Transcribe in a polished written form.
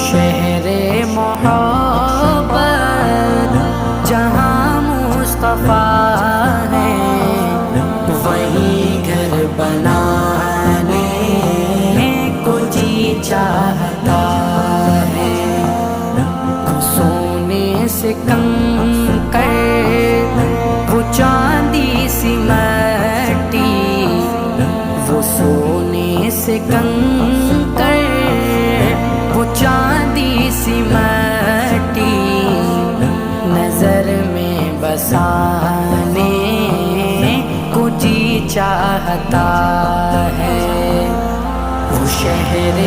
شہر محبت جہاں مصطفیٰ ہے، وہیں گھر بنانے کو جی چاہتا ہے۔ سونے سے کنکر وہ چاندی سی مٹی، وہ سونے سے کنکر وہ چاندی سی مٹی، نظر میں بسانے کو جی چاہتا ہے۔ وہ شہر